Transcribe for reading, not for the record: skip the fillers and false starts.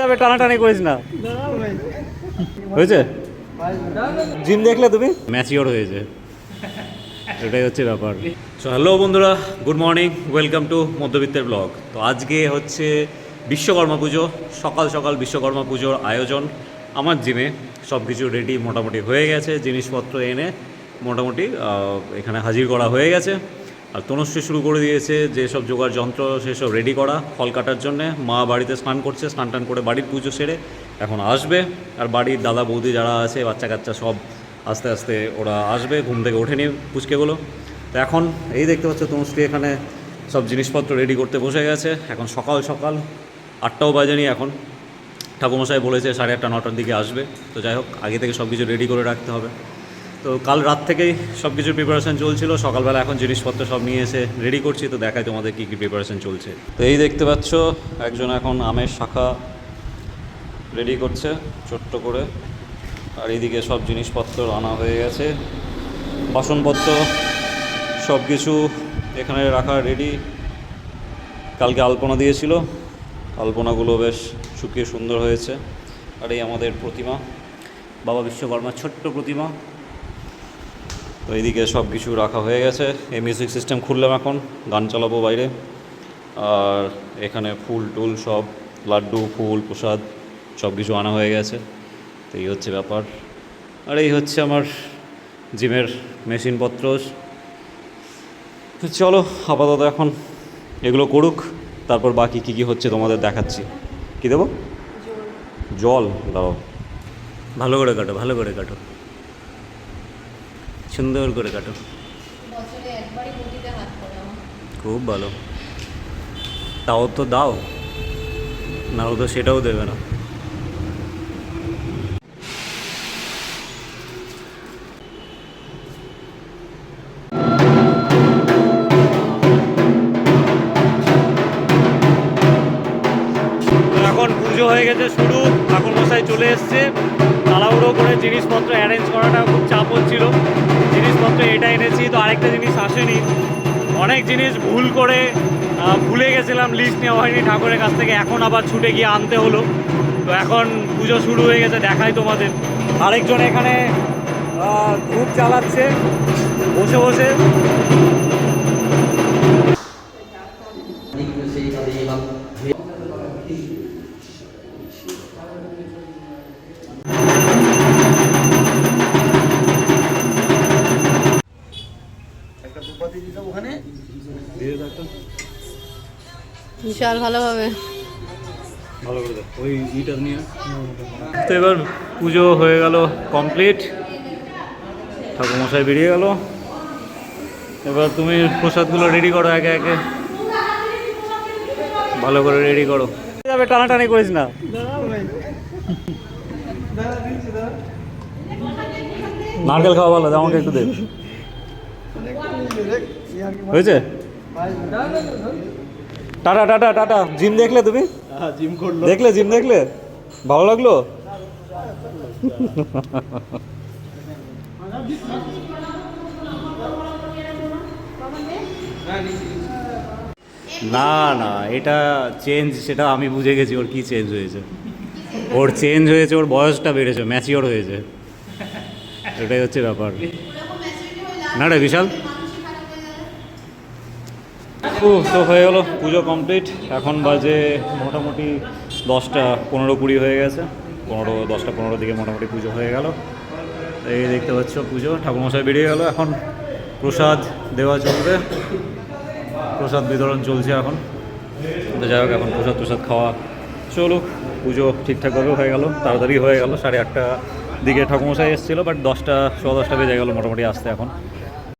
যাবে, টানাটানি করিস না। হয়েছে? জিম দেখলে তুমি? ম্যাচিওর হয়েছে, এটাই হচ্ছে ব্যাপার। সো হ্যালো বন্ধুরা, গুড মর্নিং, ওয়েলকাম টু মধ্যবিত্তের ব্লগ। তো আজকে হচ্ছে বিশ্বকর্মা পুজো। সকাল সকাল বিশ্বকর্মা পুজোর আয়োজন আমার জিমে। সব কিছু রেডি মোটামুটি হয়ে গেছে, জিনিসপত্র এনে মোটামুটি এখানে হাজির করা হয়ে গেছে। আর তনুশ্রী শুরু করে দিয়েছে যেসব জোগাড় যন্ত্র সেসব রেডি করা ফল কাটার জন্যে। মা বাড়িতে স্নান করছে, স্নান টান করে বাড়ির পুজো সেরে এখন আসবে। আর বাড়ির দাদা বৌদি যারা আছে, বাচ্চা কাচ্চা সব আস্তে আস্তে ওরা আসবে, ঘুম থেকে ওঠেনি পুচকেগুলো। তো এখন এই দেখতে পাচ্ছ তনুশ্রী এখানে সব জিনিসপত্র রেডি করতে বসে গেছে। এখন সকাল সকাল 8টাও বাজেনি এখন। ঠাকুমশাই বলেছে 8:30 9টার দিকে আসবে। তো যাই হোক, আগে থেকে সব কিছু রেডি করে রাখতে হবে। তো কাল রাত থেকেই সব কিছুর প্রিপারেশান চলছিল। সকালবেলা এখন জিনিসপত্র সব নিয়ে এসে রেডি করছি। তো দেখাই তোমাদের কী কী প্রিপারেশান চলছে। তো এই দেখতে পাচ্ছ একজন এখন আমের শাখা রেডি করছে ছোট্ট করে। আর এইদিকে সব জিনিসপত্র আনা হয়ে গেছে, বাসনপত্র সব কিছু এখানে রাখা রেডি। কালকে আলপনা দিয়েছিল, আলপনাগুলো বেশ শুকিয়ে সুন্দর হয়েছে। আর এই আমাদের প্রতিমা, বাবা বিশ্বকর্মার ছোট্ট প্রতিমা। তো এইদিকে সব কিছু রাখা হয়ে গেছে। এই মিউজিক সিস্টেম খুললাম, এখন গান চালাবো বাইরে। আর এখানে ফুল টুল সব, লাড্ডু ফুল প্রসাদ সব কিছু আনা হয়ে গেছে। তো এই হচ্ছে ব্যাপার। আর এই হচ্ছে আমার জিমের মেশিনপত্র। চলো আপাতত এখন এগুলো করুক, তারপর বাকি কী কী হচ্ছে তোমাদের দেখাচ্ছি। কী দেবো? জল দাও। ভালো করে কাটো, ভালো করে কাটো, সুন্দর করে কাটো। খুব ভালো। তাও তো দাও, নাও তো সেটাও দেবে না। এখন পুজো হয়ে গেছে শুরু, ঠাকুরমশাই চলে এসছে। তাড়াহুড়ো করে জিনিসপত্র অ্যারেঞ্জ করাটা খুব চাপ হচ্ছিল। জিনিসপত্র এটা এনেছি, তো আরেকটা জিনিস আসেনি। অনেক জিনিস ভুল করে ভুলে গেছিলাম, লিস্ট নেওয়া হয়নি ঠাকুরের কাছ থেকে। এখন আবার ছুটে গিয়ে আনতে হলো। তো এখন পুজো শুরু হয়ে গেছে, দেখাই তোমাদের। আরেকজন এখানে ধূপ জ্বালাচ্ছে বসে বসে। বিশাল ভালোভাবে ভালো করে দাও ওই ইটা নিয়ে। তো এবার পুজো হয়ে গেল কমপ্লিট, ঠাকুরমশাই বেরিয়ে গেল। এবার তুমি প্রসাদগুলো রেডি করো একে একে, ভালো করে রেডি করো। যাবে, টানাটানি করিস না। নারকেল খাওয়া ভালো, আমাকে একটু দে। হয়েছে? Tata tata tata. জিম দেখলে তুমি? দেখলে জিম দেখলে? ভালো লাগলো? না না, এটা চেঞ্জ, সেটা আমি বুঝে গেছি। ওর কি চেঞ্জ হয়েছে? ওর চেঞ্জ হয়েছে, ওর বয়সটা বেড়েছে, ম্যাচিওর হয়েছে, এটাই হচ্ছে ব্যাপার। না রে বিশাল। তো হয়ে গেলো পুজো কমপ্লিট। এখন বাজে মোটামুটি 10টা 15 20 হয়ে গেছে। 10টা 15 দিকে মোটামুটি পুজো হয়ে গেল। এই দেখতে পাচ্ছ পুজো, ঠাকুরমশাই বেরিয়ে গেল। এখন প্রসাদ দেওয়া চলবে, প্রসাদ বিতরণ চলছে এখন। তো যাই হোক, এখন প্রসাদ খাওয়া চলুক। পুজো ঠিকঠাকভাবে হয়ে গেল, তাড়াতাড়ি হয়ে গেল। 8:30 দিকে ঠাকুরমশাই এসেছিলো, বাট 10টা 10:15 বেজে গেলো মোটামুটি আসতে এখন।